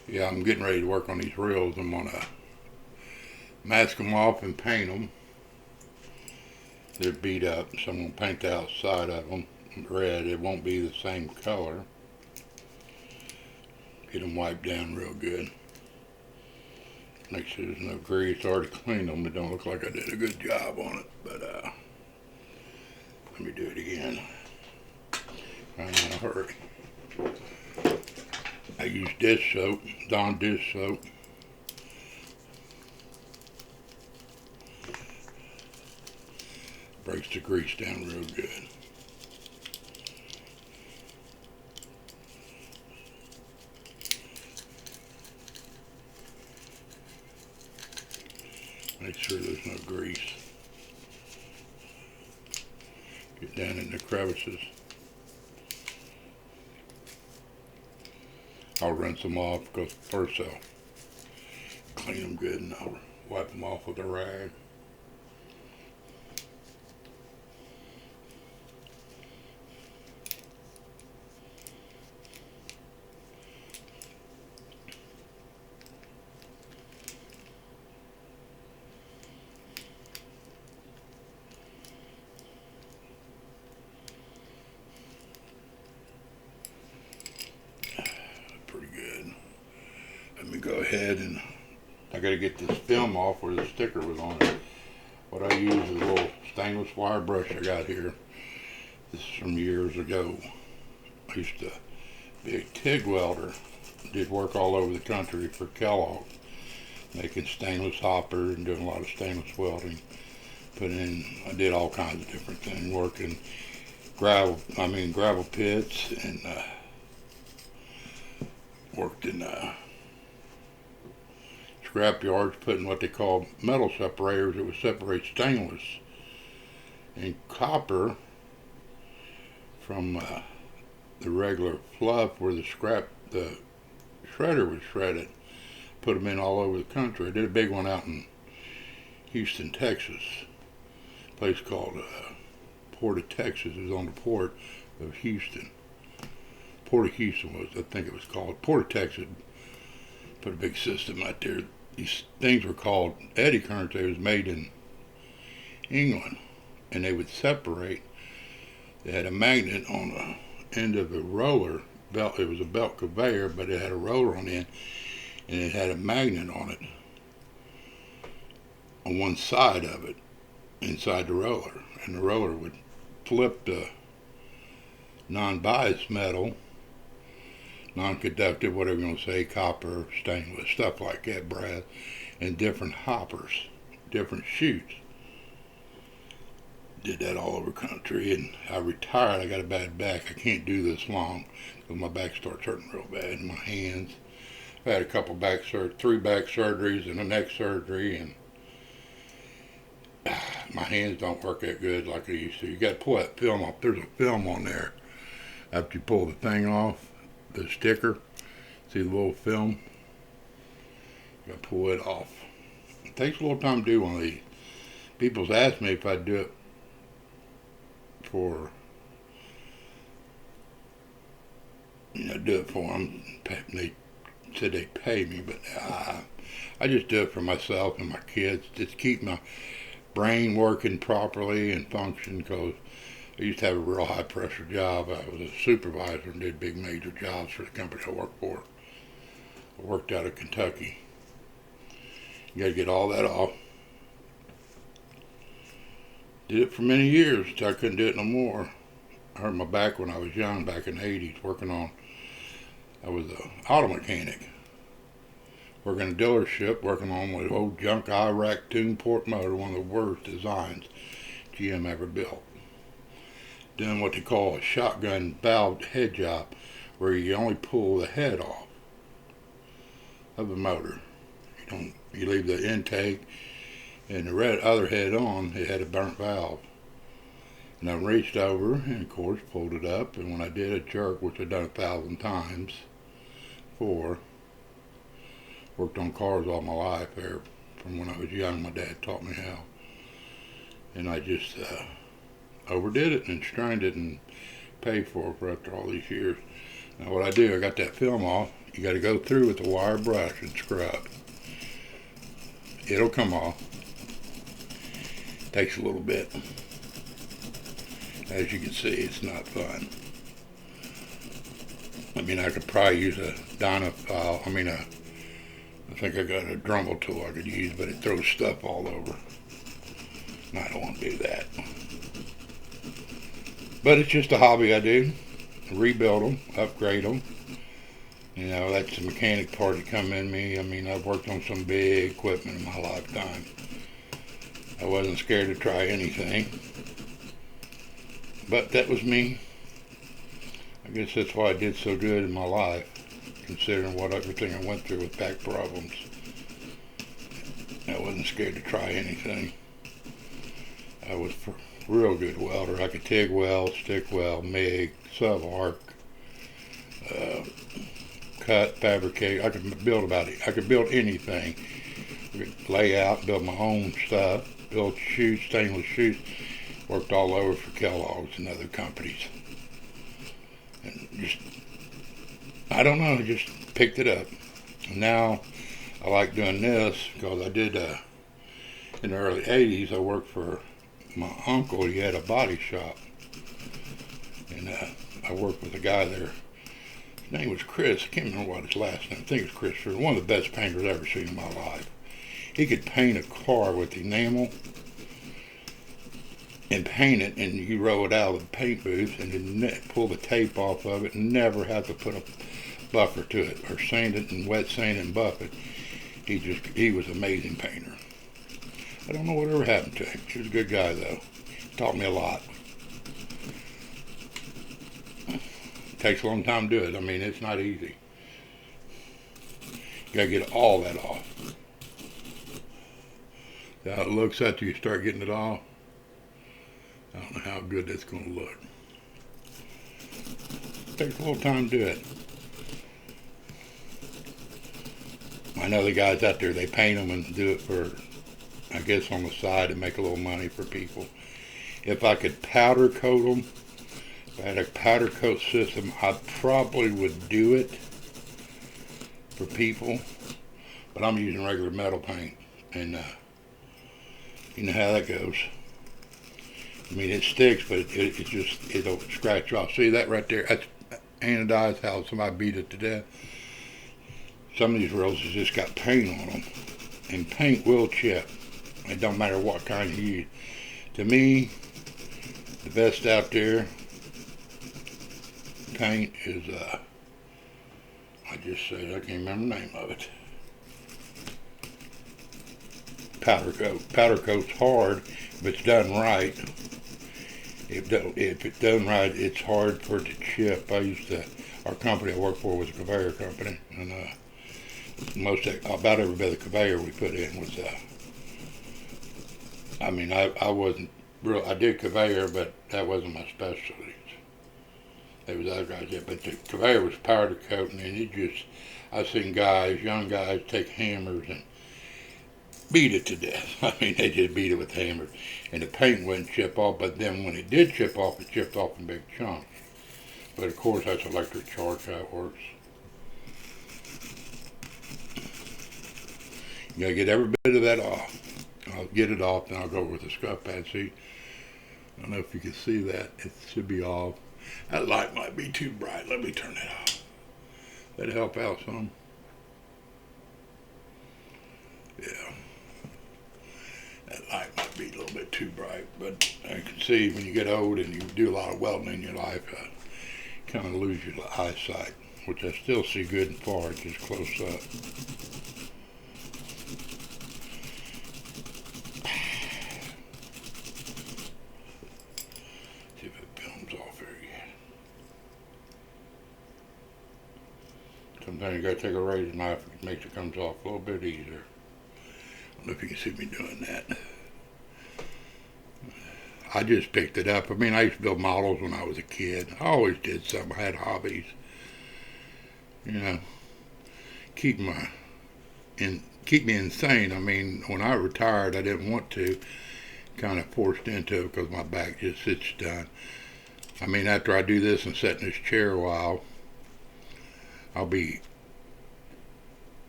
Yeah, I'm getting ready to work on these reels. I'm gonna mask them off and paint them. They're beat up, so I'm gonna paint the outside of them red. It won't be the same color. Get them wiped down real good. Make sure there's no grease. I already cleaned them. It don't look like I did a good job on it, but let me do it again. I'm in a hurry. I use dish soap, Dawn dish soap. Breaks the grease down real good. Make sure there's no grease. Get down in the crevices. I'll rinse them off because first I'll clean them good and I'll wipe them off with a rag. Pretty good. Let me go ahead and I gotta get this film off where the sticker was on it. What I use is a little stainless wire brush I got here. This is from years ago. I used to be a TIG welder. Did work all over the country for Kellogg, making stainless hoppers and doing a lot of stainless welding. I did all kinds of different things, working gravel pits, and worked in scrap yards putting what they call metal separators. It would separate stainless and copper from the regular fluff where the shredder was shredded. Put them in all over the country. I did a big one out in Houston, Texas. A place called Port of Texas. It was on the port of Houston. Port of Houston was, I think it was called. Port of Texas put a big system out there. These things were called eddy currents. They was made in England, and they would separate. They had a magnet on the end of the roller belt. It was a belt conveyor, but it had a roller on the end, and it had a magnet on it on one side of it, inside the roller, and the roller would flip the non-biased metal, non-conductive, whatever you want to say, copper, stainless, stuff like that, brass, and different hoppers, different chutes. Did that all over the country, and I retired. I got a bad back. I can't do this long because my back starts hurting real bad, and my hands. I had a couple three back surgeries and a neck surgery, and my hands don't work that good like they used to. You got to pull that film off. There's a film on there. After you pull the thing off, the sticker, see the little film? You got to pull it off. It takes a little time to do one of these. People's asked me if I'd do it for, do it for them. They said they'd pay me, but I just do it for myself and my kids. Just keep my brain working properly and function, because I used to have a real high pressure job. I was a supervisor and did big major jobs for the company I worked for. I worked out of Kentucky. You got to get all that off. Did it for many years until I couldn't do it no more. I hurt my back when I was young, back in the 80s, I was an auto mechanic. Working in a dealership, working on an old junk Iraq tune port motor, one of the worst designs GM ever built. Doing what they call a shotgun valve head job, where you only pull the head off of the motor. You leave the intake and the other head on. It had a burnt valve, and I reached over and of course pulled it up. And when I did a jerk, which I've done 1,000 times before, worked on cars all my life there from when I was young. My dad taught me how, and I just overdid it and strained it and paid for it for after all these years. Now what I do, I got that film off. You got to go through with the wire brush and scrub. It'll come off. Takes a little bit. As you can see, it's not fun. I mean, I could probably use a Dynafile. I think I got a Dremel tool I could use, but it throws stuff all over. And I don't want to do that. But it's just a hobby I do. Rebuild them, upgrade them. You know, that's the mechanic part that come in me. I mean, I've worked on some big equipment in my lifetime. I wasn't scared to try anything. But that was me. I guess that's why I did so good in my life, considering everything I went through with back problems. I wasn't scared to try anything. I was a real good welder. I could TIG weld, stick weld, MIG, sub-arc, cut, fabricate. I could build about it. I could build anything. I could lay out, build my own stuff, build shoes, stainless shoes. Worked all over for Kellogg's and other companies. And just, I don't know, just picked it up. And now I like doing this because I did, in the early 80s, I worked for my uncle. He had a body shop. And I worked with a guy there. His name was Chris. I can't remember what his last name. I think it was Christopher. One of the best painters I've ever seen in my life. He could paint a car with enamel and paint it, and you roll it out of the paint booth and then pull the tape off of it and never have to put a buffer to it or sand it and wet sand and buff it. He was an amazing painter. I don't know whatever happened to him. He was a good guy though. Taught me a lot. It takes a long time to do it. I mean, it's not easy. You gotta get all that off. How it looks after you start getting it off. I don't know how good that's going to look. It takes a little time to do it. I know the guys out there, they paint them and do it for, I guess, on the side to make a little money for people. If I could powder coat them, if I had a powder coat system, I probably would do it for people. But I'm using regular metal paint, and you know how that goes. I mean, it sticks, but it'll scratch off. See that right there? That's anodized, how somebody beat it to death. Some of these rails has just got paint on them, and paint will chip. It don't matter what kind you use. To me, the best out there paint is, I just said, I can't remember the name of it. Powder coat. Powder coat's hard, if it's done right. If it's done right, it's hard for it to chip. Our company I worked for was a conveyor company, and about every bit of conveyor we put in was, I wasn't real, I did conveyor, but that wasn't my specialty. There was other guys there, but the conveyor was powder coating, and I've seen young guys take hammers and beat it to death. I mean, they just beat it with hammers. And the paint wouldn't chip off, but then when it did chip off, it chipped off in big chunks. But of course, that's electric charge, how it works. You gotta get every bit of that off. I'll get it off, then I'll go with the scuff pad. See, I don't know if you can see that. It should be off. That light might be too bright. Let me turn it off. That'll help out some. Yeah. That light might be a little bit too bright, but I can see when you get old and you do a lot of welding in your life, kind of lose your eyesight, which I still see good and far, just close up. See if it films off here yet. Sometimes you gotta take a razor knife, it makes it comes off a little bit easier. I don't know if you can see me doing that. I just picked it up. I mean, I used to build models when I was a kid. I always did something. I had hobbies. You know, keep me insane. I mean, when I retired, I didn't want to. Kind of forced into it because my back just sits down. I mean, after I do this and sit in this chair a while, I'll be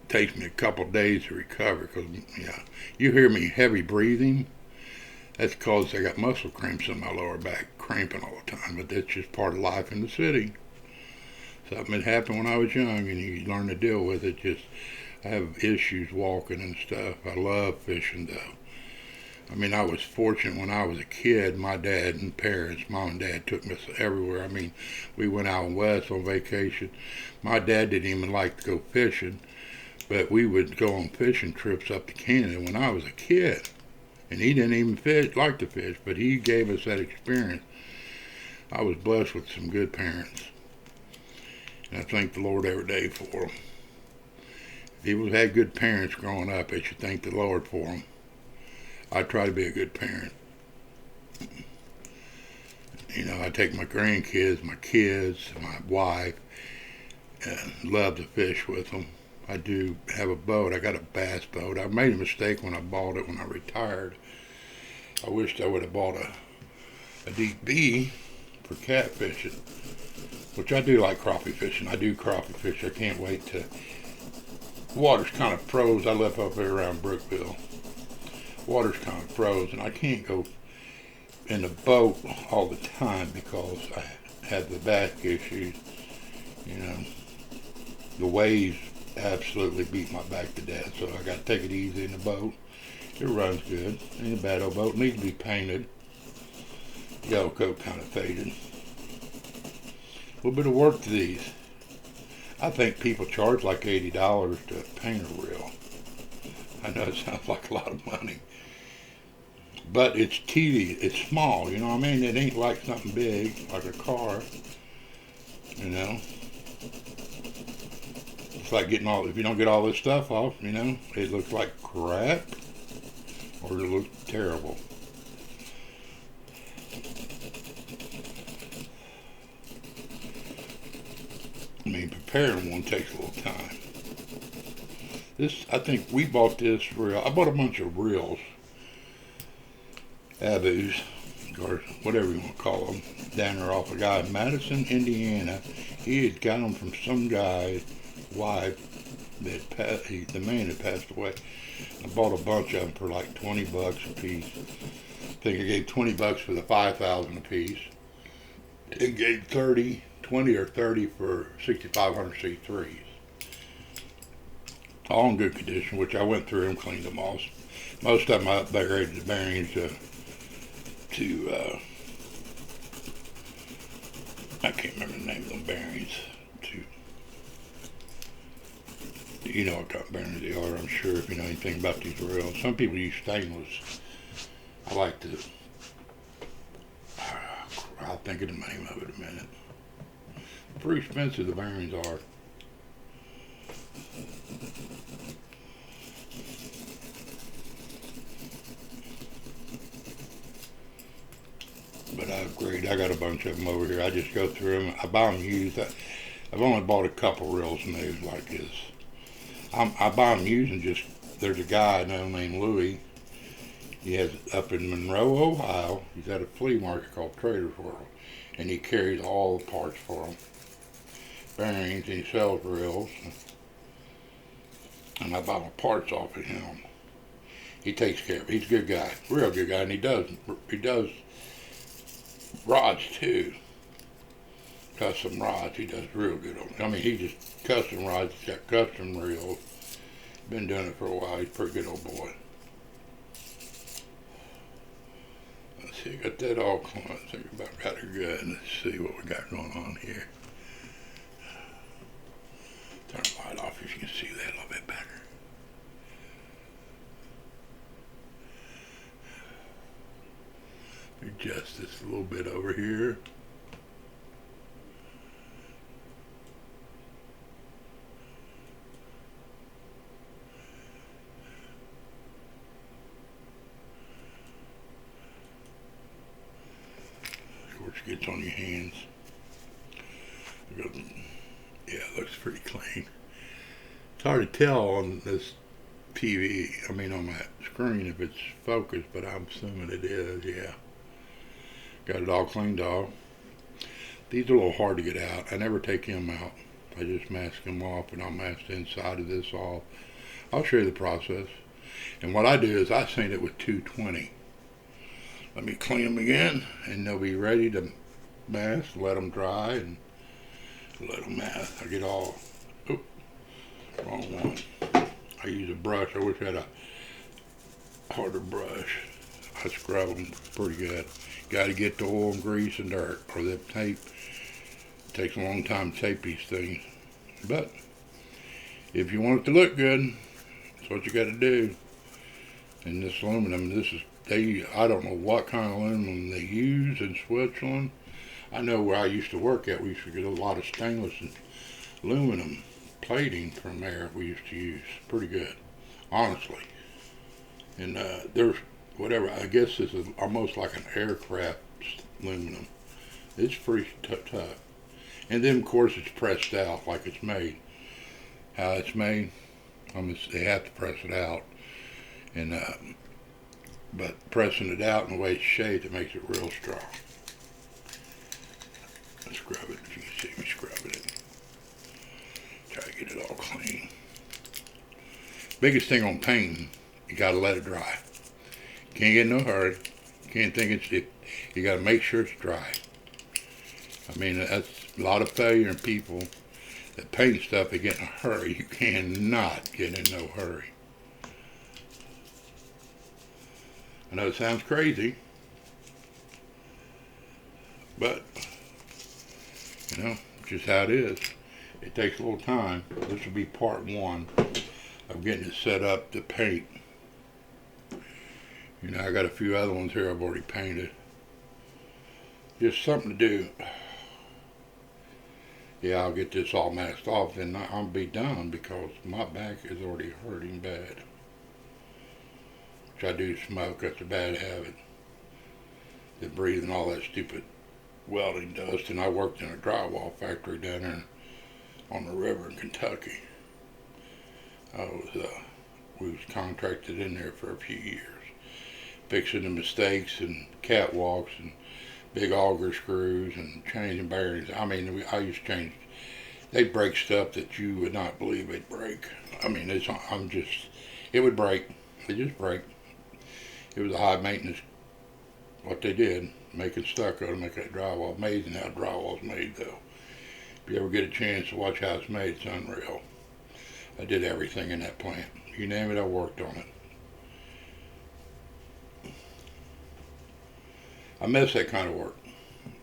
takes me a couple of days to recover because, yeah, you hear me heavy breathing. That's because I got muscle cramps in my lower back, cramping all the time. But that's just part of life in the city. Something had happened when I was young, and you learn to deal with it. Just I have issues walking and stuff. I love fishing though. I mean, I was fortunate when I was a kid. My dad and parents, mom and dad, took us everywhere. I mean, we went out west on vacation. My dad didn't even like to go fishing, but we would go on fishing trips up to Canada when I was a kid. And he didn't even like to fish, but he gave us that experience. I was blessed with some good parents, and I thank the Lord every day for them. If people had good parents growing up, they should thank the Lord for them. I try to be a good parent. You know, I take my grandkids, my kids, my wife, and love to fish with them. I do have a boat. I got a bass boat. I made a mistake when I bought it when I retired. I wished I would have bought a deep B for catfishing, which I do like crappie fishing. I do crappie fish. I can't wait to. The water's kind of froze. I live up there around Brookville. Water's kind of froze, and I can't go in the boat all the time because I have the back issues. You know, the waves absolutely beat my back to death, so I got to take it easy in the boat. It runs good. Ain't a bad old boat. Needs to be painted. Yellow coat kind of faded. A little bit of work to these. I think people charge like $80 to paint a reel. I know it sounds like a lot of money, but it's teeny, it's small, you know what I mean? It ain't like something big, like a car, you know? It's like getting all, if you don't get all this stuff off, you know, it looks like crap, or it looks terrible. I mean, preparing one takes a little time. This, I think we bought this reel. I bought a bunch of reels, Abus, or whatever you want to call them, down there off a guy in Madison, Indiana. He had got them from some guy's wife the man had passed away. I bought a bunch of them for like $20 a piece. I think I gave $20 for the 5,000 a piece. It gave 20 or 30 for 6,500 C3s. All in good condition, which I went through and cleaned them all. Most of them I upgraded the bearings to I can't remember the name of them bearings. You know what kind of bearings they are, I'm sure, if you know anything about these reels. Some people use stainless. I like to, I'll think of the name of it in a minute. Pretty expensive the bearings are. But I upgrade. I got a bunch of them over here. I just go through them. I buy them used. I've only bought a couple reels new like this. I buy them used and just, there's a guy I know named Louie. He has up in Monroe, Ohio. He's at a flea market called Trader's World. And he carries all the parts for them. Bearings, and he sells reels. And I buy my parts off of him. He takes care of it. He's a good guy. Real good guy. And he does rods too. Custom rods. He does real good on it. I mean, he just custom rods. He's got custom reels. Been doing it for a while. He's a pretty good old boy. Let's see, I got that all clean. I think about got her good. Let's see what we got going on here. Turn the light off if you can see that a little bit better. Adjust this a little bit over here. Of course, it gets on your hands. Yeah, it looks pretty clean. It's hard to tell on this TV, I mean on that screen if it's focused, but I'm assuming it is, yeah. Got it all cleaned off. These are a little hard to get out. I never take them out. I just mask them off, and I'll mask the inside of this off. I'll show you the process. And what I do is I sand it with 220. Let me clean them again, and they'll be ready to mask. Let them dry, and let them mask. I get all, oop, wrong one. I use a brush. I wish I had a harder brush. I scrub them pretty good. Got to get the oil and grease and dirt, or the tape. It takes a long time to tape these things. But if you want it to look good, that's what you got to do. And this aluminum, I don't know what kind of aluminum they use in Switzerland. I know where I used to work at, we used to get a lot of stainless and aluminum plating from there we used to use. Pretty good, honestly. And there's whatever, I guess this is almost like an aircraft aluminum. It's pretty tough. And then of course it's pressed out like it's made. How it's made, they have to press it out. And but pressing it out in the way it's shaped, it makes it real strong. Let's scrub it, if you can see me scrubbing it. Try to get it all clean. Biggest thing on painting, you gotta let it dry. Can't get in no hurry. Can't think you gotta make sure it's dry. I mean, that's a lot of failure in people that paint stuff, they get in a hurry. You cannot get in no hurry. I know it sounds crazy, but, you know, just how it is. It takes a little time. This will be part one of getting it set up to paint. You know, I got a few other ones here I've already painted. Just something to do. Yeah, I'll get this all masked off, then I'll be done because my back is already hurting bad. Which I do smoke, that's a bad habit. The breathing all that stupid welding dust. And I worked in a drywall factory down there on the river in Kentucky. We was contracted in there for a few years, fixing the mistakes and catwalks and big auger screws and changing bearings. I mean, I used to change. They'd break stuff that you would not believe they'd break. I mean, it would break. They just break. It was a high maintenance, what they did, making stucco to make that drywall. Amazing how drywall's made, though. If you ever get a chance to watch how it's made, it's unreal. I did everything in that plant. You name it, I worked on it. I miss that kind of work.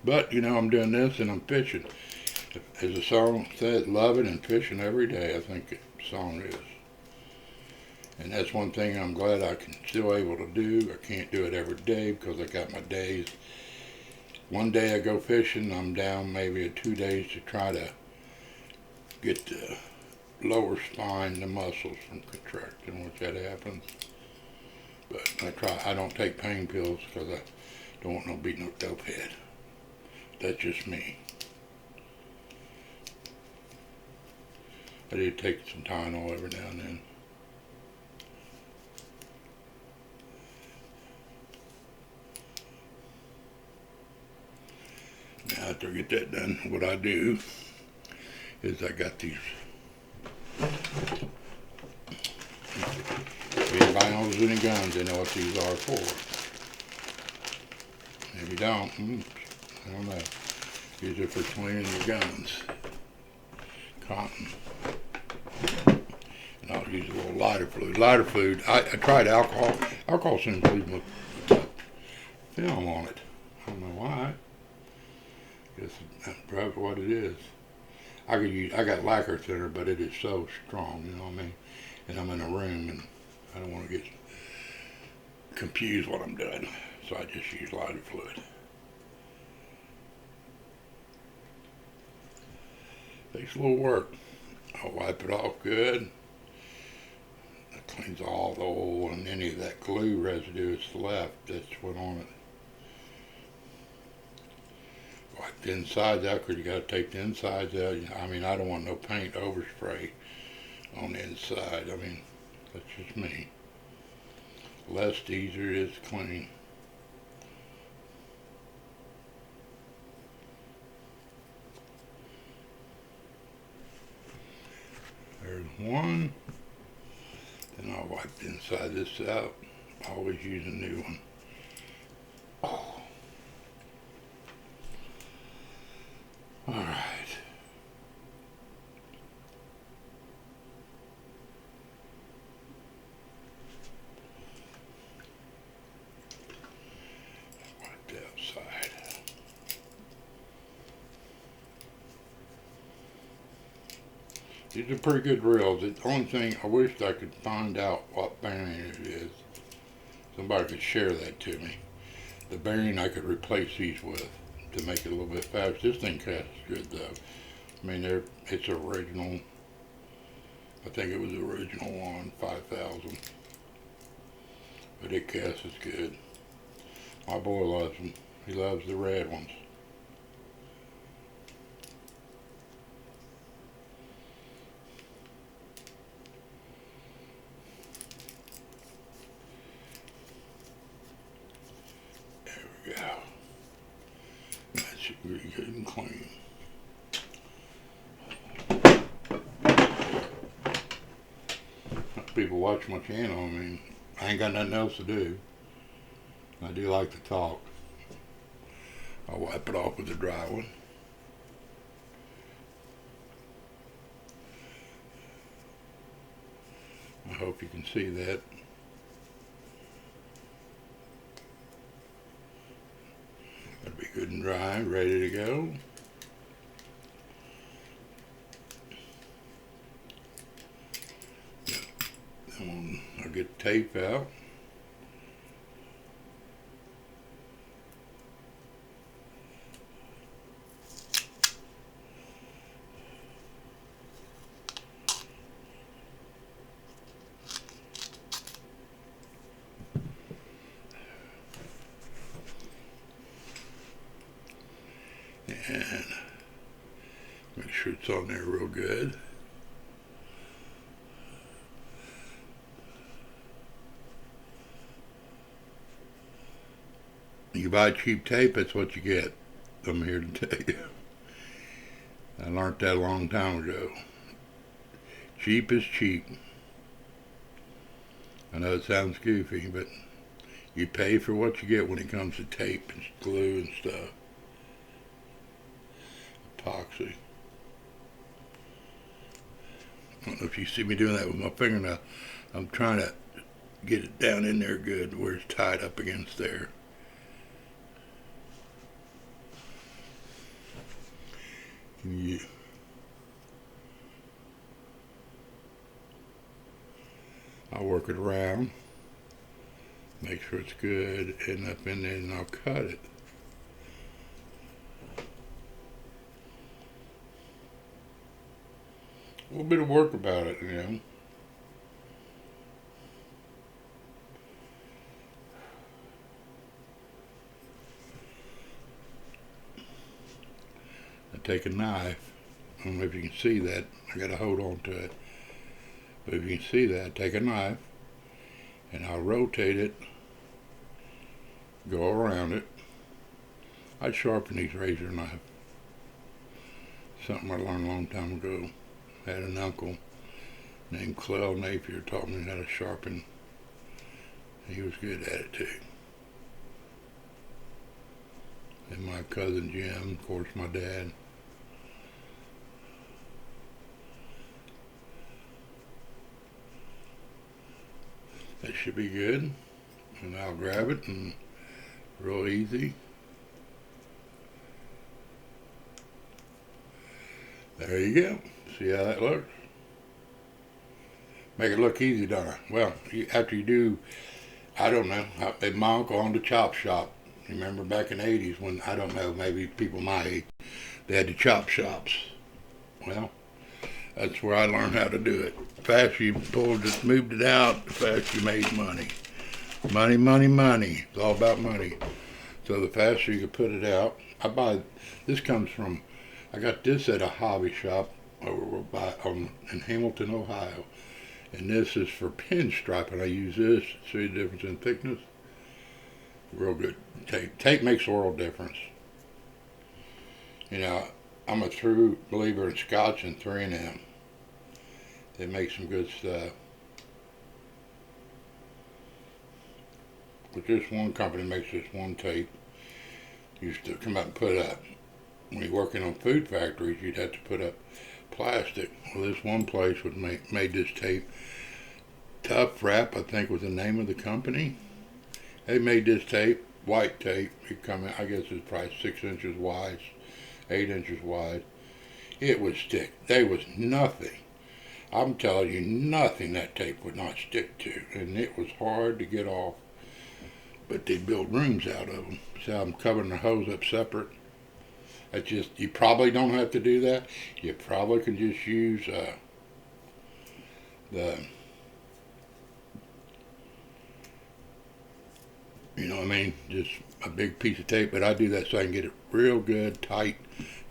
But, you know, I'm doing this and I'm fishing. As the song said, loving and fishing every day, I think the song is. And that's one thing I'm glad I can still able to do. I can't do it every day because I got my days. One day I go fishing, I'm down maybe 2 days to try to get the lower spine, the muscles from contracting, which that happens. But I don't take pain pills because I don't want no beat no dope head. That's just me. I do take some Tylenol every now and then. Now after I get that done, what I do is I got these. If anybody knows any guns, they know what these are for. If you don't, I don't know. These are for cleaning your guns. Cotton. And I'll use a little lighter fluid. Lighter fluid, I tried alcohol. Alcohol seems to leave a film on it. I don't know why. Guess that's probably what it is. I got lacquer thinner, but it is so strong, you know what I mean? And I'm in a room and I don't want to get confused what I'm doing. So I just use lighter fluid. Takes a little work. I'll wipe it off good. That cleans all the oil and any of that glue residue that's left that's went on it. Wipe the insides out because you got to take the insides out. I mean, I don't want no paint overspray on the inside. I mean, that's just me. The less, the easier it is to clean. There's one. Then I'll wipe the inside of this out. Always use a new one. Oh. Alright. Wipe the outside. These are pretty good reels. The only thing I wished I could find out what bearing it is. Somebody could share that to me. The bearing I could replace these with to make it a little bit faster. This thing casts good though. I mean, it's original. I think it was the original one, 5,000. But it casts good. My boy loves them. He loves the red ones. Yeah, that should be good and clean. People watch my channel. I mean, I ain't got nothing else to do. I do like to talk. I'll wipe it off with the dry one. I hope you can see that. That'll be good and dry, ready to go. Then I'll get the tape out. And make sure it's on there real good. You buy cheap tape, that's what you get. I'm here to tell you. I learned that a long time ago. Cheap is cheap. I know it sounds goofy, but you pay for what you get when it comes to tape and glue and stuff. Epoxy. I don't know if you see me doing that with my fingernail. I'm trying to get it down in there good where it's tied up against there. Yeah. I'll work it around, make sure it's good, and up in there, and I'll cut it. A little bit of work about it, you know. I take a knife. I don't know if you can see that. I got to hold on to it. But if you can see that, take a knife, and I'll rotate it, go around it. I'd sharpen these razor knives. Something I learned a long time ago. I had an uncle named Clell Napier taught me how to sharpen. He was good at it too. And my cousin Jim, of course my dad. That should be good. And I'll grab it and real easy. There you go. See how that looks? Make it look easy, don't I? Well, after you do, I don't know, my uncle owned a chop shop. Remember back in the 80s when, I don't know, maybe people my age, they had the chop shops. Well, that's where I learned how to do it. The faster you pulled it, moved it out, the faster you made money. Money, money, money. It's all about money. So the faster you can put it out. This comes from, I got this at a hobby shop in Hamilton, Ohio. And this is for pinstriping. I use this. See the difference in thickness? Real good tape. Tape makes a world difference. You know, I'm a true believer in Scotch and 3M. They make some good stuff. But this one company makes this one tape. Used to come out and put up. When you're working on food factories, you'd have to put up plastic. Well, this one place was made this tape. Tough Wrap, I think, was the name of the company. They made this tape, white tape. It come out, I guess it's probably 6 inches wide, 8 inches wide. It would stick. There was nothing. I'm telling you, nothing that tape would not stick to, and it was hard to get off. But they built rooms out of them. So I'm covering the hose up separate. That's just, you probably don't have to do that. You probably can just use the, you know what I mean, just a big piece of tape. But I do that so I can get it real good, tight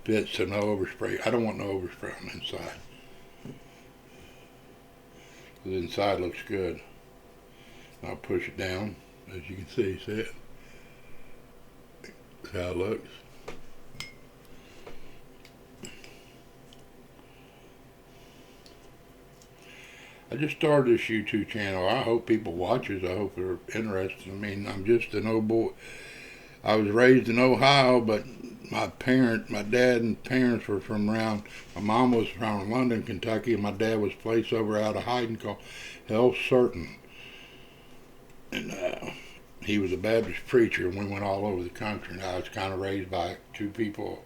fit, so no overspray. I don't want no overspray on the inside. The inside looks good. I'll push it down, as you can see it? That's how it looks. I just started this YouTube channel. I hope people watch it. I hope they're interested. I mean, I'm just an old boy. I was raised in Ohio, but my dad and parents were from around, my mom was from London, Kentucky, and my dad was placed over out of Hyden called Hell Certain. And he was a Baptist preacher, and we went all over the country. And I was kind of raised by two people,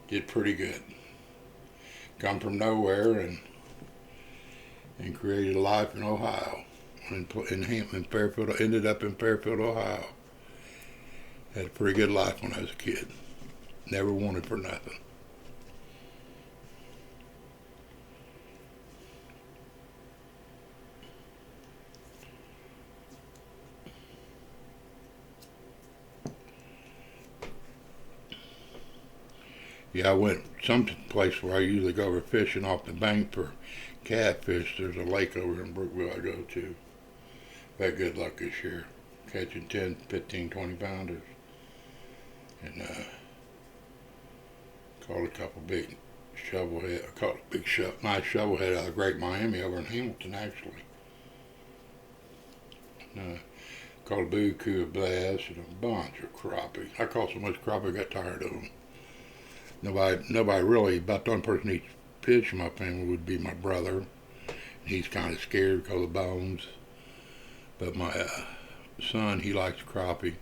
did pretty good. Come from nowhere and created a life in Ohio. In Fairfield, ended up in Fairfield, Ohio. Had a pretty good life when I was a kid. Never wanted for nothing. Yeah, I went someplace where I usually go over fishing off the bank for catfish. There's a lake over in Brookville I go to. I've had good luck this year, catching 10, 15, 20 pounders. And caught a couple big shovelhead. I caught a big nice shovelhead out of Great Miami over in Hamilton, actually. And, caught a buku, a bass, and a bunch of crappie. I caught so much crappie I got tired of them. Nobody really, about the only person who eats fish in my family would be my brother. He's kind of scared because of bones. But my son, he likes crappie.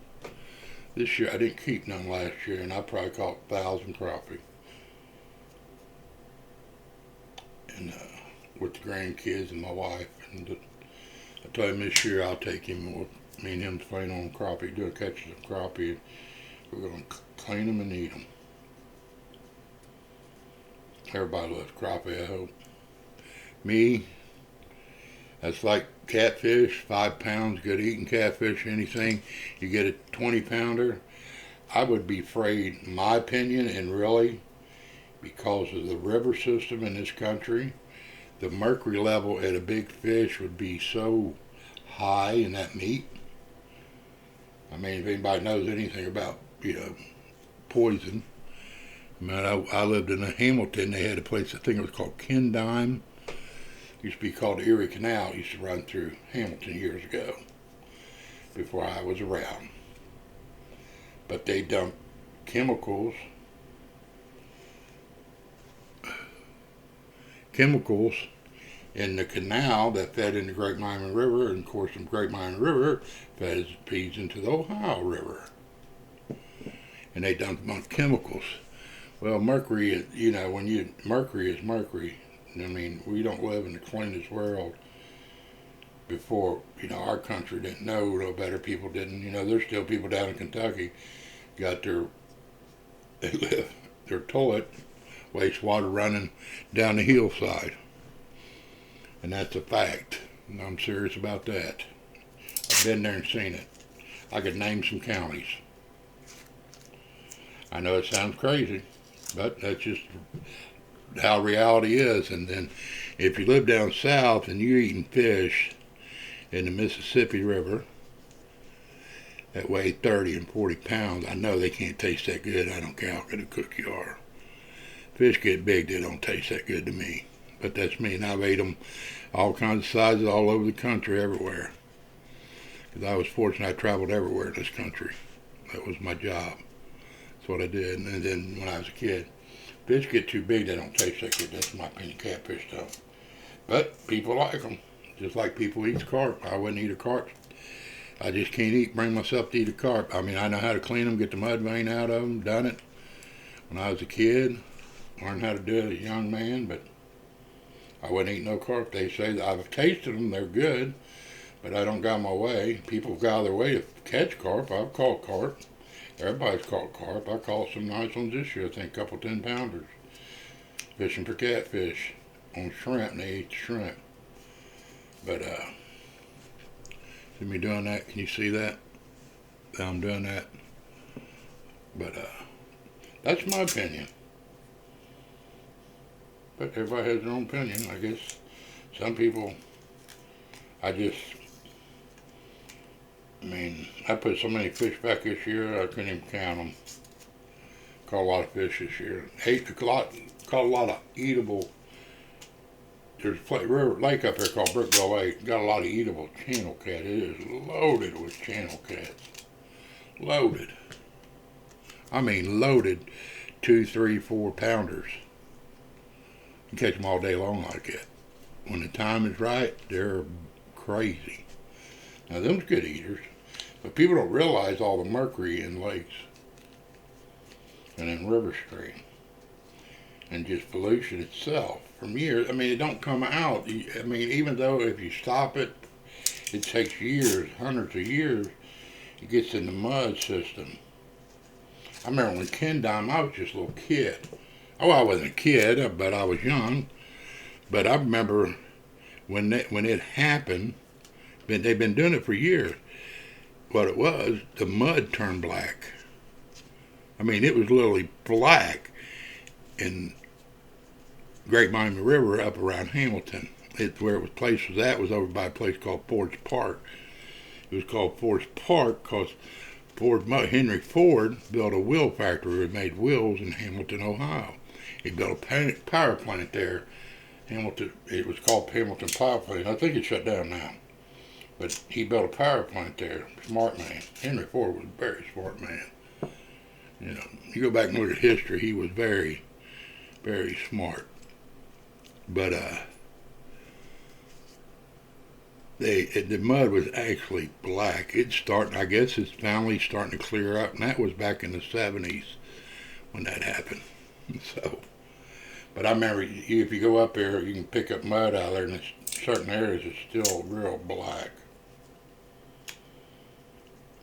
This year, I didn't keep none last year, and I probably caught 1,000 crappie. And with the grandkids and my wife. And I told him this year I'll take him. Me and him's playing on crappie, doing catches of crappie. We're going to clean them and eat them. Everybody loves crappie, I hope. Me, that's like catfish, 5 pounds, good eating catfish, anything. You get a 20 pounder. I would be afraid, in my opinion, and really, because of the river system in this country, the mercury level at a big fish would be so high in that meat. I mean, if anybody knows anything about, poison. Man, I lived in Hamilton. They had a place, I think it was called Kendime. It used to be called the Erie Canal. It used to run through Hamilton years ago, before I was around. But they dumped chemicals in the canal that fed into Great Miami River, and of course the Great Miami River feeds into the Ohio River. And they dumped a bunch of chemicals. Well, mercury is, mercury is mercury. I mean, we don't live in the cleanest world. Before, our country didn't know no better. People didn't. There's still people down in Kentucky got their toilet wastewater running down the hillside. And that's a fact. And I'm serious about that. I've been there and seen it. I could name some counties. I know it sounds crazy, but that's just how reality is. And then if you live down south and you're eating fish in the Mississippi River that weigh 30 and 40 pounds, I know they can't taste that good. I don't care how good a cook you are. Fish get big, they don't taste that good to me. But that's me, and I've ate them all kinds of sizes all over the country, everywhere. Because I was fortunate, I traveled everywhere in this country. That was my job. That's what I did. And then when I was a kid, fish get too big, they don't taste that good. That's my opinion, catfish stuff. But people like them, just like people eat carp. I wouldn't eat a carp. I just can't bring myself to eat a carp. I mean, I know how to clean them, get the mud vein out of them, done it when I was a kid, learned how to do it as a young man, but I wouldn't eat no carp. They say that I've tasted them, they're good, but I don't go my way. People go out of their way to catch carp. I've caught carp. Everybody's caught carp. I caught some nice ones this year, I think a couple 10-pounders. Fishing for catfish on shrimp, and they eat the shrimp. But, see me doing that? Can you see that? I'm doing that. But, that's my opinion. But everybody has their own opinion. I guess some people, I put so many fish back this year, I couldn't even count them. Caught a lot of fish this year. Caught a lot of eatable. There's a lake up there called Brookville Lake. Got a lot of eatable channel cat. It is loaded with channel cats. Loaded. I mean loaded 2, 3, 4-pounders. You catch them all day long like that. When the time is right, they're crazy. Now, them's good eaters. But people don't realize all the mercury in lakes and in river stream. And just pollution itself from years. I mean, it don't come out. I mean, even though if you stop it, it takes years, hundreds of years, it gets in the mud system. I remember when Ken died, I was just a little kid. Oh, I wasn't a kid, but I was young. But I remember when it happened, they've been doing it for years. What it was, the mud turned black. I mean, it was literally black in Great Miami River up around Hamilton. Where the place was at was over by a place called Ford's Park. It was called Ford's Park because Henry Ford built a wheel factory that made wheels in Hamilton, Ohio. He built a power plant there. It was called Hamilton Power Plant. I think it shut down now. But he built a power plant there. Smart man. Henry Ford was a very smart man. You know, you go back and look at history, he was very, very smart. But the mud was actually black. I guess it's finally starting to clear up, and that was back in the 70s when that happened. So, but I remember if you go up there, you can pick up mud out there, and certain areas it's still real black.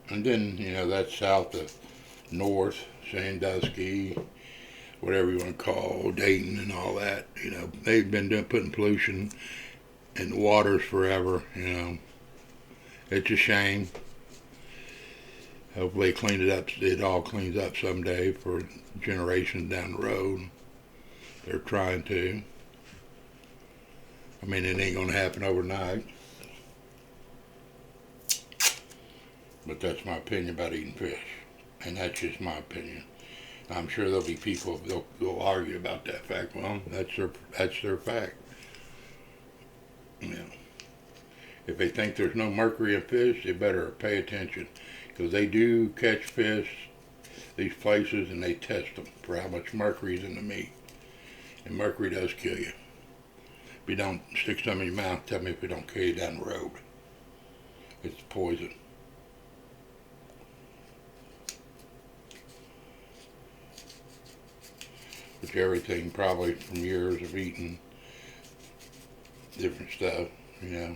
And then, you know, that's south of north, Sandusky, whatever you want to call, Dayton and all that. You know, they've been putting pollution in the waters forever, you know. It's a shame. Hopefully it all cleans up someday for generations down the road. They're trying to. I mean, it ain't going to happen overnight. But that's my opinion about eating fish. And that's just my opinion. I'm sure there'll be people they'll argue about that fact. Well, that's their fact. You know, if they think there's no mercury in fish, they better pay attention, because they do catch fish these places and they test them for how much mercury is in the meat, and mercury does kill you. If you don't stick some in your mouth, tell me if it don't kill you down the road. It's poison. Which everything probably from years of eating different stuff, you know.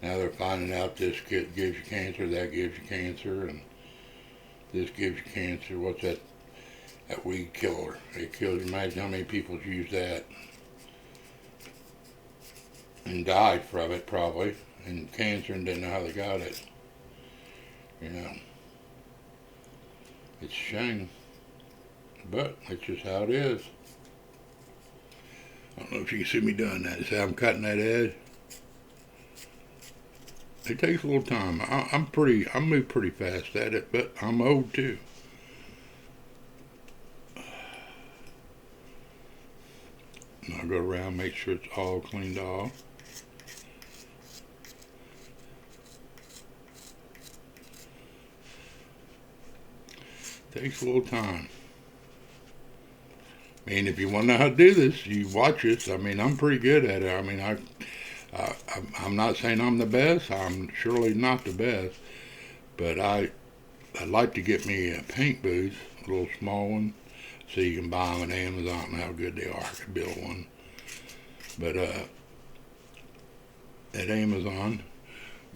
Now they're finding out this gives you cancer, that gives you cancer, and this gives you cancer. What's that weed killer? It kills you. Imagine how many people use that and died from it probably, and cancer, and didn't know how they got it. You know. It's a shame. But that's just how it is. I don't know if you can see me doing that. See how I'm cutting that edge? It takes a little time. I move pretty fast at it, but I'm old too. And I'll go around, make sure it's all cleaned off. Takes a little time. I mean, if you want to know how to do this, you watch this. I mean, I'm pretty good at it. I mean, I'm not saying I'm the best. I'm surely not the best. But I'd like to get me a paint booth, a little small one, so you can buy them on Amazon and how good they are. I could build one. But at Amazon.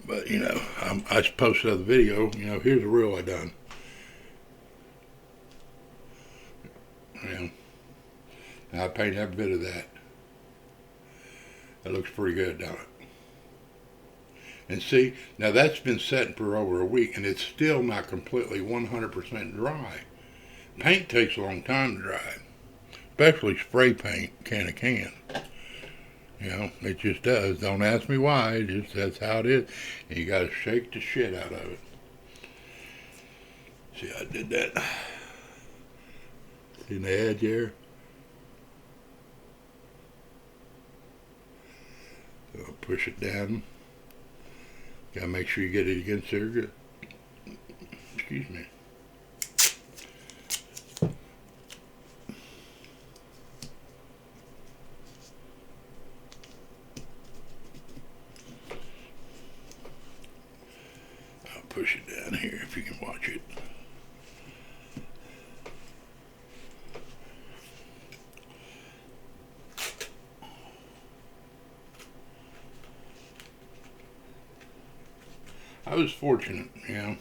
But, you know, I posted a video. You know, here's a reel I done. Yeah. I paint every bit of that. That looks pretty good, don't it? And see, now that's been setting for over a week, and it's still not completely 100% dry. Paint takes a long time to dry, especially spray paint, can of can. You know, it just does. Don't ask me why. It just that's how it is. And you got to shake the shit out of it. See, I did that. See the edge there? So I'll push it down. Gotta make sure you get it against there good. Excuse me. I'll push it down here if you can watch it. I was fortunate, you know.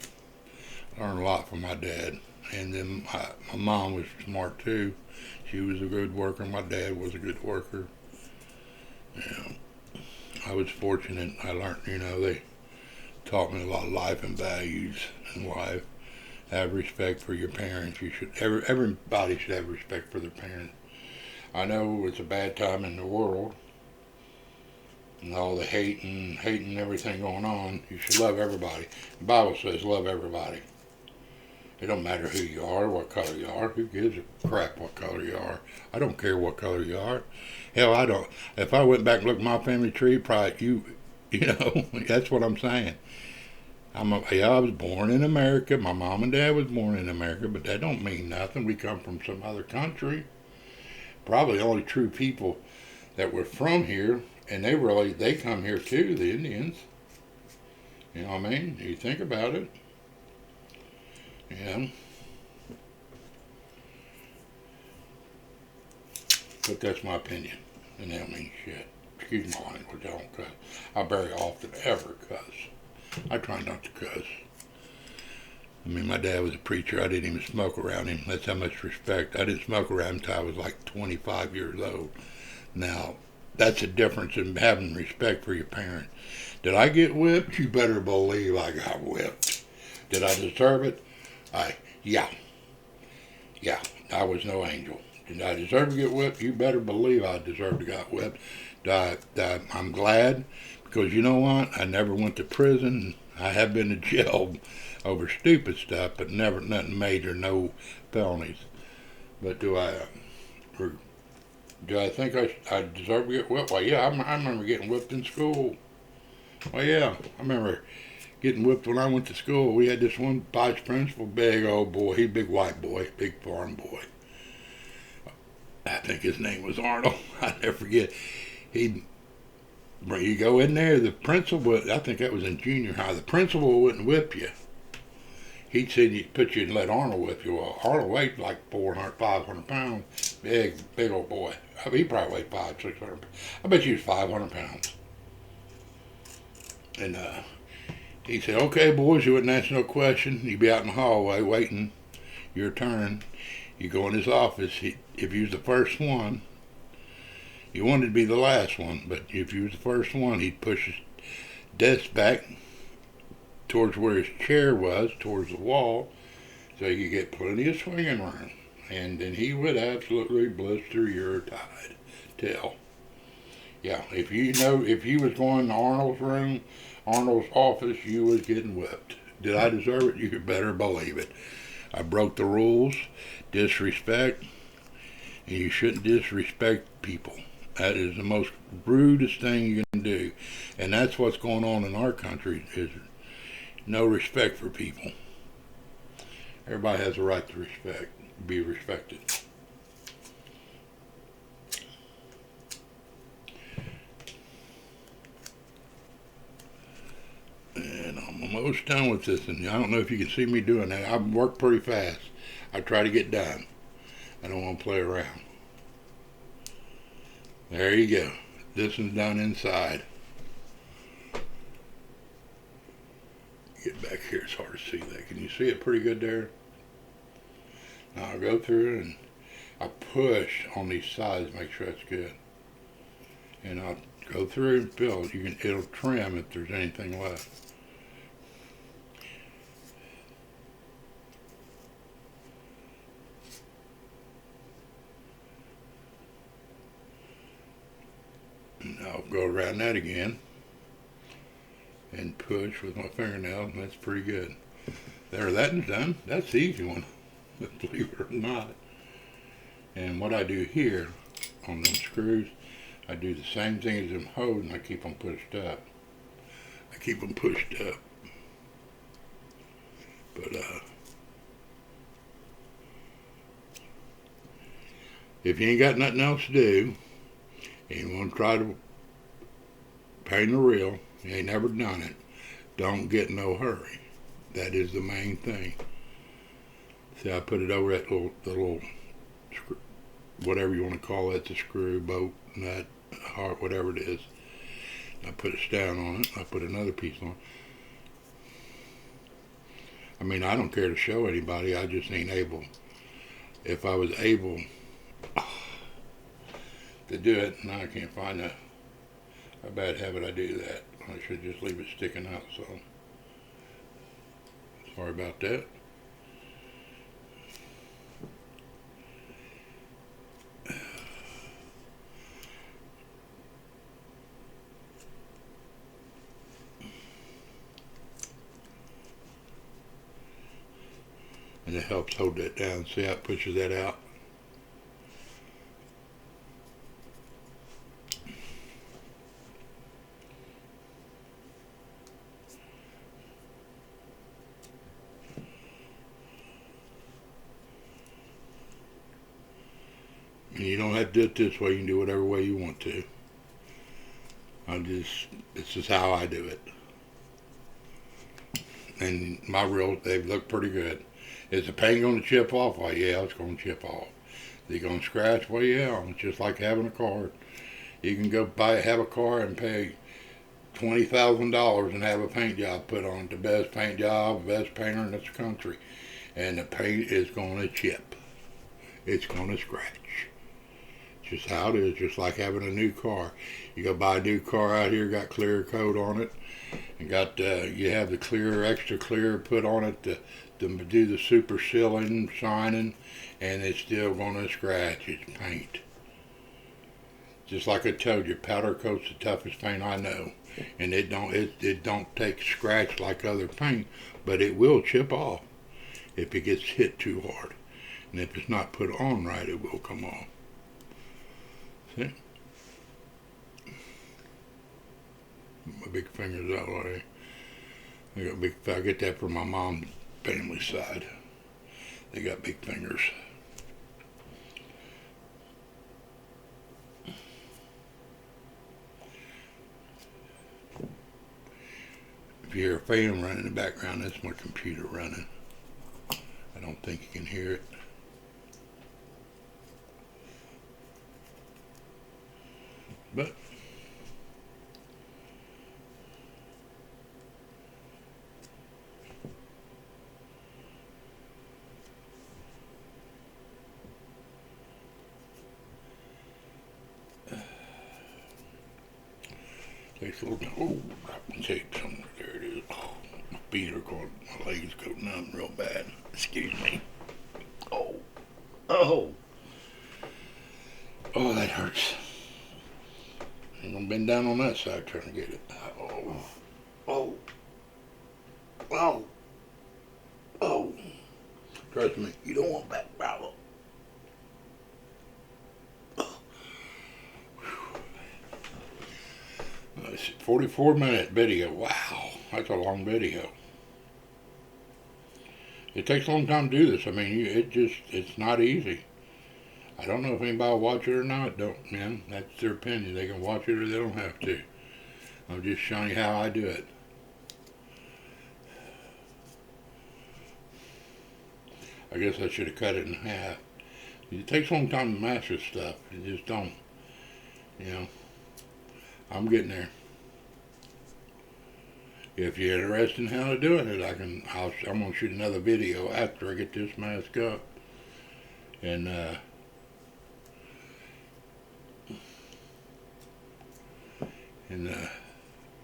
I learned a lot from my dad. And then my mom was smart too. She was a good worker. My dad was a good worker. You know, I was fortunate. I learned, you know, they taught me a lot of life and values in life. Have respect for your parents. You should. Everybody should have respect for their parents. I know it's a bad time in the world. And all the hating everything going on. You should love everybody. The Bible says love everybody. It don't matter who you are, what color you are. Who gives a crap what color you are? I don't care what color you are. Hell, I don't. If I went back and looked at my family tree, probably you know, that's what I'm saying. I was born in America. My mom and dad was born in America, but that don't mean nothing. We come from some other country. Probably the only true people that were from here. And they come here too, the Indians. You know what I mean? You think about it. Yeah. But that's my opinion. And that don't mean shit. Excuse my language, I don't cuss. I very often ever cuss. I try not to cuss. I mean, my dad was a preacher. I didn't even smoke around him. That's how much respect. I didn't smoke around him until I was like 25 years old. Now, that's a difference in having respect for your parents. Did I get whipped? You better believe I got whipped. Did I deserve it? Yeah, I was no angel. Did I deserve to get whipped? You better believe I deserved to get whipped. I'm glad, because you know what? I never went to prison. I have been to jail over stupid stuff, but never nothing major, no felonies. But do I think I deserve to get whipped? Well, yeah, I remember getting whipped in school. Well, yeah, I remember getting whipped when I went to school. We had this one vice principal, big old boy. He big white boy, big foreign boy. I think his name was Arnold. I never forget. You go in there, the principal, I think that was in junior high, the principal wouldn't whip you. He'd say he'd put you and let Arnold whip you. Well, Arnold weighed like 400, 500 pounds. Big old boy. I mean, he probably weighed 500, 600. I bet you was 500 pounds. And he said, okay, boys, you wouldn't ask no question. You'd be out in the hallway waiting your turn. You go in his office. If you was the first one, you wanted to be the last one, but if you was the first one, he'd push his desk back towards where his chair was, towards the wall, so you could get plenty of swinging room. And then he would absolutely blister your tail. Yeah, if you was going to Arnold's room, Arnold's office, you was getting whipped. Did I deserve it? You better believe it. I broke the rules, disrespect, and you shouldn't disrespect people. That is the most rudest thing you can do. And that's what's going on in our country is no respect for people. Everybody has a right to be respected. And I'm almost done with this, and I don't know if you can see me doing that. I work pretty fast. I try to get done. I don't want to play around. There you go. This is done inside. Get back here, it's hard to see that. Can you see it pretty good there? Now I'll go through and I push on these sides, make sure it's good. And I'll go through and fill. It'll trim if there's anything left. And I'll go around that again and push with my fingernail, and that's pretty good. There, that is done. That's the easy one, believe it or not. And what I do here on them screws, I do the same thing as them hose, and I keep them pushed up. But if you ain't got nothing else to do, and you want to try to paint a reel, you ain't never done it, don't get in no hurry. That is the main thing. See, I put it over that little screw, whatever you want to call it, the screw, bolt, nut, heart, whatever it is. I put a stand on it. I put another piece on. I mean, I don't care to show anybody. I just ain't able. If I was able to do it, now I can't find a bad habit I do that. I should just leave it sticking out, so sorry about that. And it helps hold that down. See how it pushes that out? And you don't have to do it this way. You can do whatever way you want to. This is how I do it. And my reels, they've looked pretty good. Is the paint going to chip off? Well, yeah, it's going to chip off. Is it going to scratch? Well, yeah, it's just like having a car. You can go have a car and pay $20,000 and have a paint job put on it. The best paint job, the best painter in this country. And the paint is going to chip. It's going to scratch. Just how it is, just like having a new car. You go buy a new car out here, got clear coat on it, and you have the clear, extra clear put on it to do the super sealing, shining, and it's still going to scratch. It's paint. Just like I told you, powder coat's the toughest paint I know, and it don't take scratch like other paint, but it will chip off if it gets hit too hard, and if it's not put on right, it will come off. See? My big finger's that way. I get that from my mom's family side. They got big fingers. If you hear a fan running in the background, that's my computer running. I don't think you can hear it. But takes a little time. Oh, dropping tape somewhere. There it is. Oh, my feet are going, my legs go numb real bad. Excuse me. Oh, oh, oh, that hurts. I'm gonna bend down on that side trying to get it. Oh, oh, oh, oh. Trust me, you don't want back problem. Oh. It's a 44-minute video. Wow, that's a long video. It takes a long time to do this. I mean, it's not easy. I don't know if anybody will watch it or not. Don't, man. That's their opinion. They can watch it or they don't have to. I'm just showing you how I do it. I guess I should have cut it in half. It takes a long time to master stuff. You just don't. You know. I'm getting there. If you're interested in how to do it, I'm gonna shoot another video after I get this mask up, and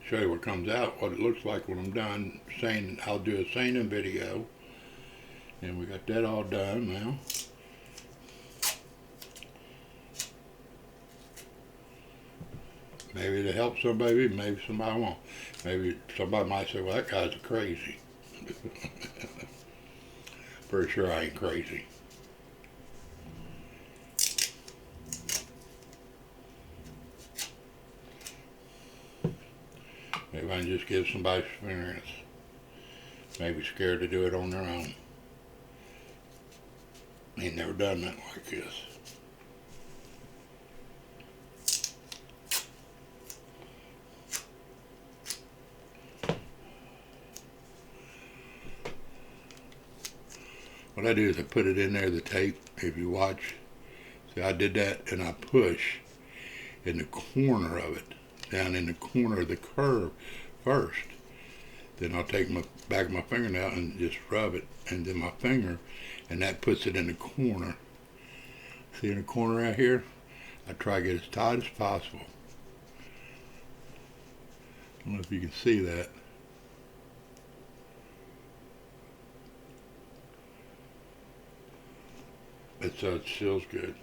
show you what comes out, what it looks like when I'm done saying. I'll do a singing video, and we got that all done now. Maybe it'll help somebody, maybe somebody won't. Maybe somebody might say, well, that guy's crazy. Pretty sure I ain't crazy. Maybe I can just give somebody experience. Maybe scared to do it on their own. Ain't never done nothing like this. What I do is I put it in there, the tape, if you watch. See, I did that, and I push in the corner of it, down in the corner of the curve first. Then I'll take my back of my fingernail and just rub it, and then my finger, and that puts it in the corner. See in the corner right here? I try to get as tight as possible. I don't know if you can see that. So it feels good.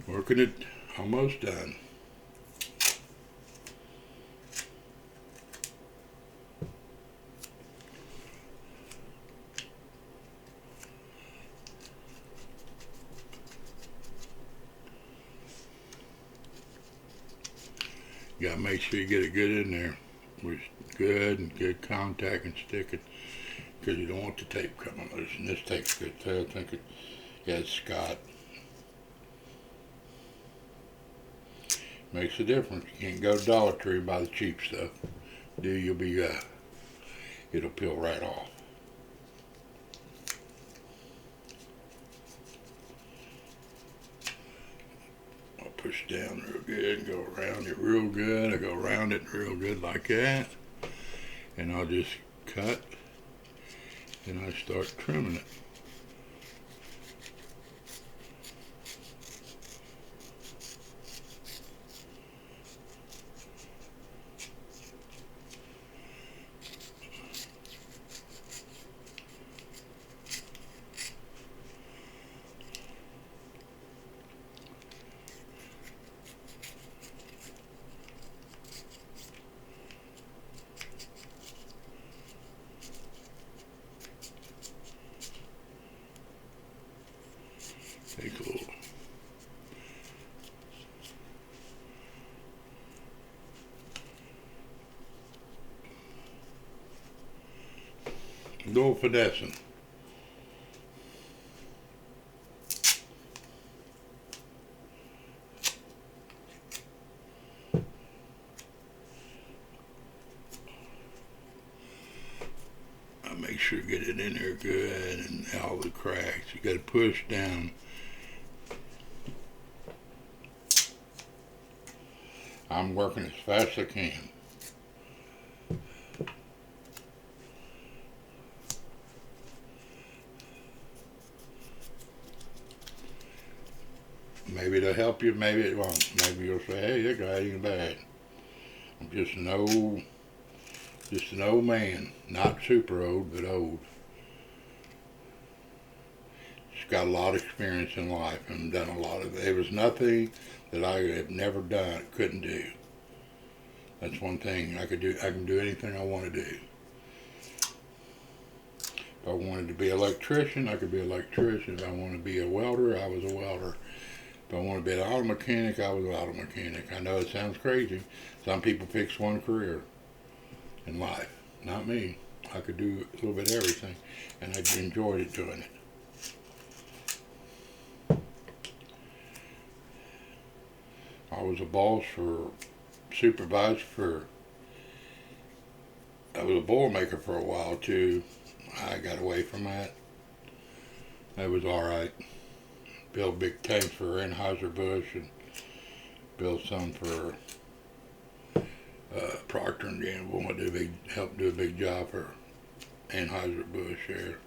Working it, almost done. You gotta make sure you get it good in there with good contact and stick it, because you don't want the tape coming loose. And this tape's good too. I think it's Scott. Makes a difference. You can't go to Dollar Tree and buy the cheap stuff. You'll be it'll peel right off. I'll push down real good and go around it real good. I go around it real good like that, and I'll just cut, and I start trimming it. Take a little. Go finessing. I make sure you get it in there good and all the cracks. You got to push down. I'm working as fast as I can. Maybe it'll help you, maybe it won't. Maybe you'll say, hey, that guy ain't bad. I'm just an old man. Not super old, but old. Just got a lot of experience in life and done a lot of it. There was nothing that I have never done, couldn't do. That's one thing I could do. I can do anything I want to do. If I wanted to be an electrician, I could be an electrician. If I wanted to be a welder, I was a welder. If I wanted to be an auto mechanic, I was an auto mechanic. I know it sounds crazy. Some people fix one career in life. Not me. I could do a little bit of everything, and I enjoyed it doing it. I was a boss for, supervisor for, I was a boilermaker for a while too. I got away from that. That was alright. Built big tanks for Anheuser-Busch and built some for Procter & Gamble. Helped do a big job for Anheuser-Busch there.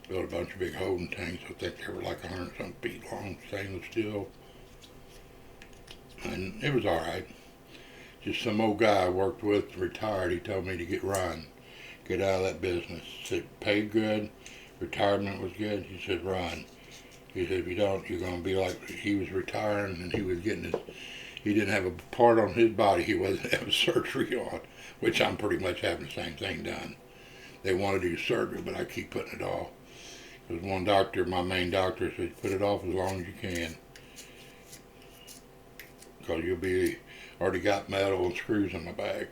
Built a bunch of big holding tanks. I think they were like 100-something feet long, stainless steel. And it was alright. Just some old guy I worked with, retired, he told me to get out of that business. He said, paid good, retirement was good. He said, run. He said, if you don't, you're going to be like, he was retiring and he was getting he didn't have a part on his body he wasn't having surgery on, which I'm pretty much having the same thing done. They want to do surgery, but I keep putting it off. Because one doctor, my main doctor, said, put it off as long as you can. Because already got metal and screws in my back.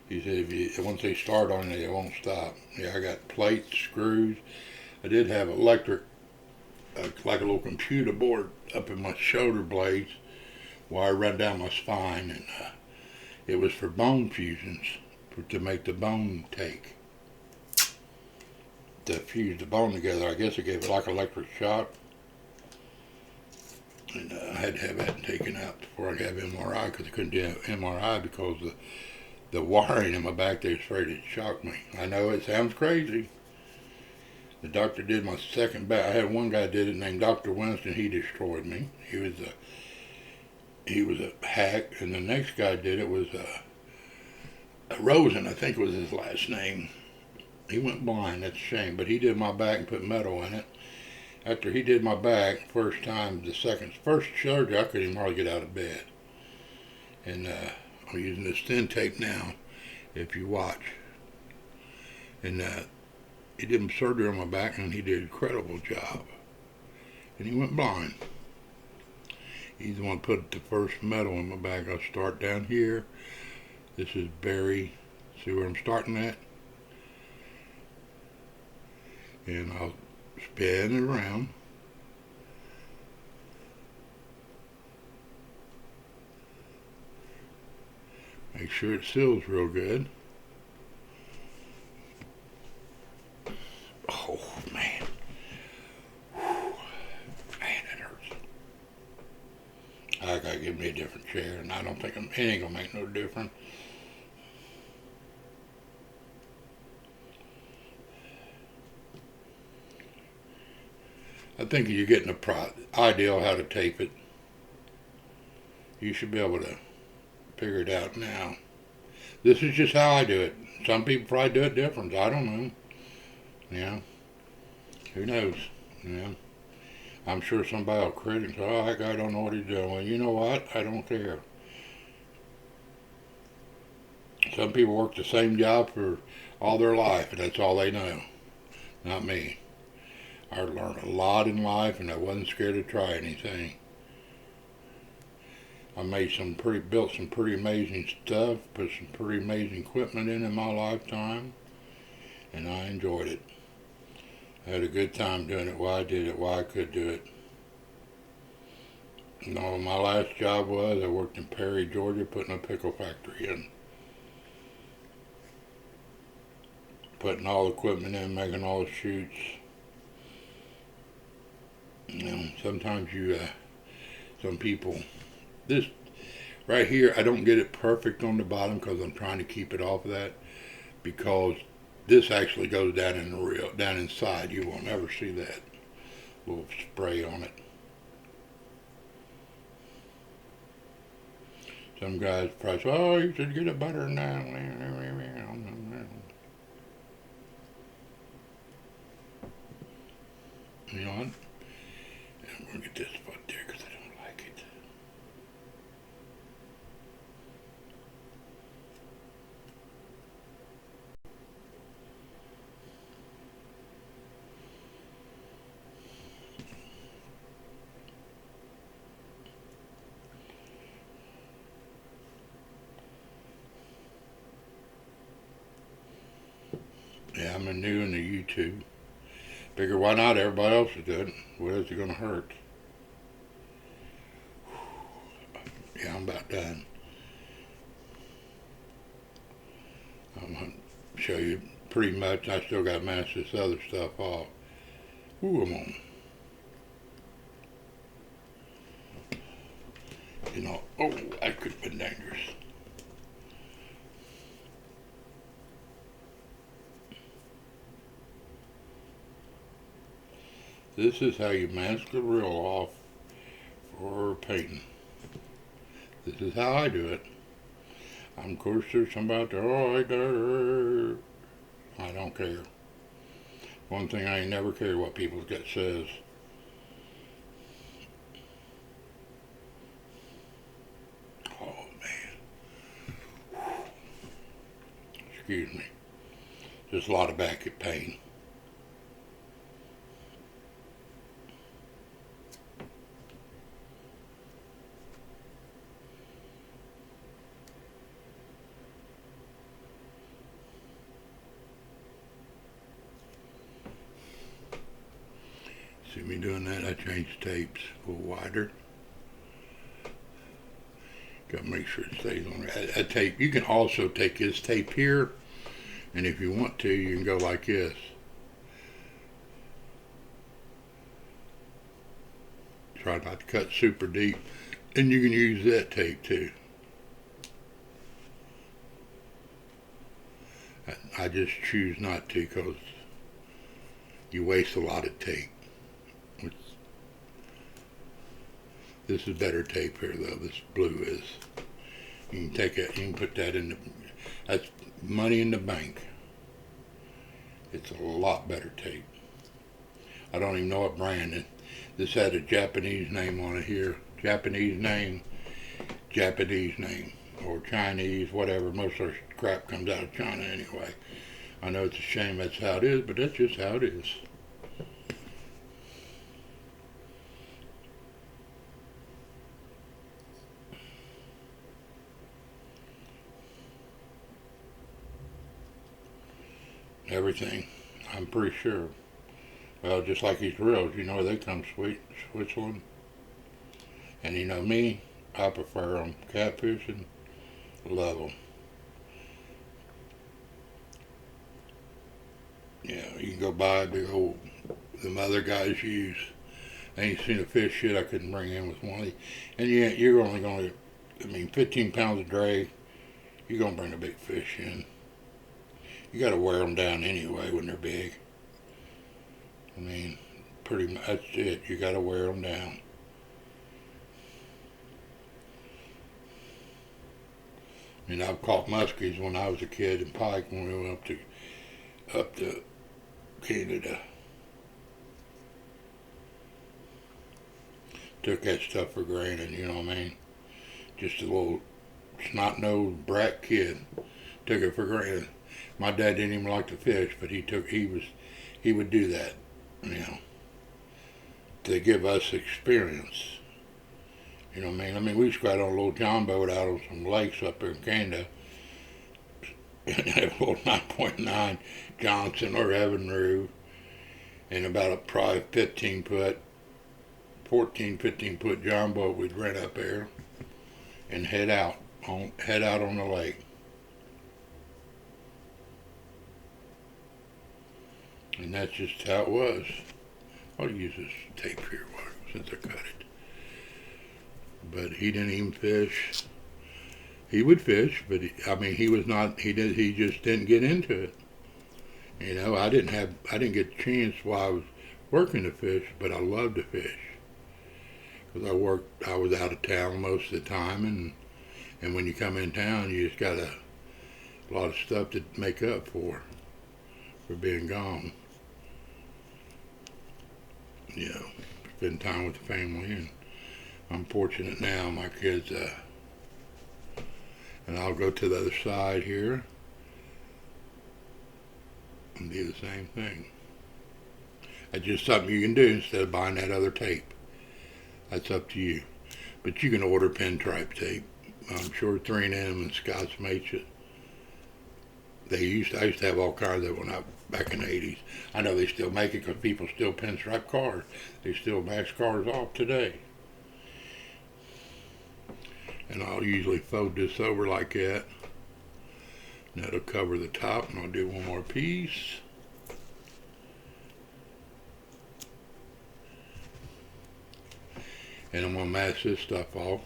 He said, once they start on it, they won't stop. Yeah, I got plates, screws. I did have electric, like a little computer board up in my shoulder blades, wire run down my spine, and it was for bone fusions, to make the bone take. To fuse the bone together. I guess it gave it like an electric shock. And I had to have that taken out before I could have MRI, because I couldn't do MRI because the wiring in my back, they was afraid it'd shock me. I know it sounds crazy. The doctor did my second back. I had one guy did it named Dr. Winston. He destroyed me. He was a hack. And the next guy did it was Rosen, I think was his last name. He went blind. That's a shame. But he did my back and put metal in it. After he did my back, first surgery, I couldn't even hardly get out of bed. And I'm using this thin tape now, if you watch. And he did surgery on my back, and he did an incredible job. And he went blind. He's the one who put the first metal in my back. I'll start down here. This is Barry. See where I'm starting at? And I'll spin it around. Make sure it seals real good. Oh, man. Man, it hurts. I gotta give me a different chair, and I don't think it ain't gonna make no difference. I think you're getting a idea how to tape it. You should be able to figure it out now. This is just how I do it. Some people probably do it different. I don't know. Yeah. Who knows? Yeah. I'm sure somebody will crit and say, oh, that guy don't know what he's doing. Well, you know what? I don't care. Some people work the same job for all their life, and that's all they know. Not me. I learned a lot in life, and I wasn't scared to try anything. I built some pretty amazing stuff, put some pretty amazing equipment in my lifetime, and I enjoyed it. I had a good time doing it while I did it, while I could do it. And all my last job was, I worked in Perry, Georgia, putting a pickle factory in. Putting all the equipment in, making all the chutes. You know, sometimes some people, Right here, I don't get it perfect on the bottom because I'm trying to keep it off of that, because this actually goes down in the reel, down inside. You won't ever see that little spray on it. Some guys probably say, oh, you should get it better than that. You know what? I'm going to get this spot there because I don't like it. Yeah, I'm new in the YouTube. Figure why not? Everybody else is doing it. What is it going to hurt? Yeah, I'm about done. I'm going to show you pretty much. I still got to mask this other stuff off. Ooh, I'm on. You know, oh, that could have been dangerous. This is how you mask the reel off for painting. This is how I do it. Of course, there's somebody out there, oh, I don't care. One thing I ain't never care what people get says. Oh, man. Excuse me. Just a lot of back pain. See me doing that? I changed tapes a little wider. Got to make sure it stays on there. That tape, you can also take this tape here, and if you want to, you can go like this. Try not to cut super deep, and you can use that tape too. I just choose not to because you waste a lot of tape. This is better tape here though, this blue is. You can take it, you can put that in the, that's money in the bank. It's a lot better tape. I don't even know what brand it. This had a Japanese name on it here. Japanese name, or Chinese, whatever. Most of our crap comes out of China anyway. I know it's a shame that's how it is, but that's just how it is. Everything, I'm pretty sure. Well, just like these reels, you know where they come, Switzerland. And you know me, I prefer them catfishing, level. Yeah, you can go buy a big old, them other guys use. I ain't seen a fish yet I couldn't bring in with one. And yeah, you're only going to, 15 pounds of drag, you're going to bring a big fish in. You got to wear them down anyway when they're big. Pretty much that's it. You got to wear them down. I've caught muskies when I was a kid in Pike when we went up to Canada. Took that stuff for granted, you know what I mean? Just a little snot-nosed brat kid. Took it for granted. My dad didn't even like to fish, but he would do that, to give us experience. You know what I mean? We used to go out on a little John boat out on some lakes up there in Canada. And have a little 9.9 Johnson or Evinrude and about a probably 14, 15 foot John boat we'd rent up there and head out on the lake. And that's just how it was. I'll use this tape here since I cut it. But he didn't even fish. He would fish, but I mean, he was not. He just didn't get into it. You know, I didn't get the chance while I was working to fish, but I loved to fish because I was out of town most of the time, and when you come in town, you just got a lot of stuff to make up for being gone. You know, spend time with the family, and I'm fortunate now. My kids, and I'll go to the other side here and do the same thing. That's just something you can do instead of buying that other tape. That's up to you. But you can order pinstripe tape. I'm sure 3M and Scotts makes it. I used to have all kinds of it when back in the 80s. I know they still make it because people still pinstripe cars. They still wax cars off today. And I'll usually fold this over like that. And that'll cover the top, and I'll do one more piece. And I'm going to mask this stuff off.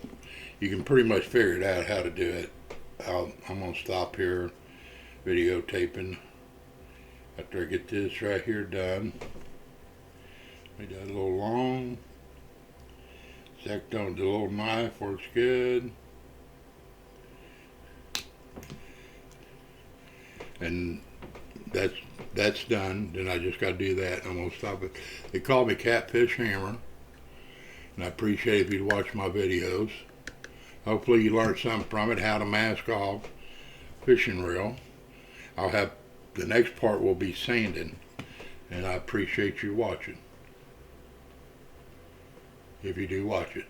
You can pretty much figure it out how to do it. I'm going to stop here videotaping after I get this right here done. Made that a little long. Second on the little knife, works good. And that's done. Then I just got to do that. I'm going to stop it. They call me Catfish Hammer. And I appreciate if you'd watch my videos. Hopefully you learned something from it, how to mask off fishing reel. The next part will be sanding. And I appreciate you watching. If you do watch it.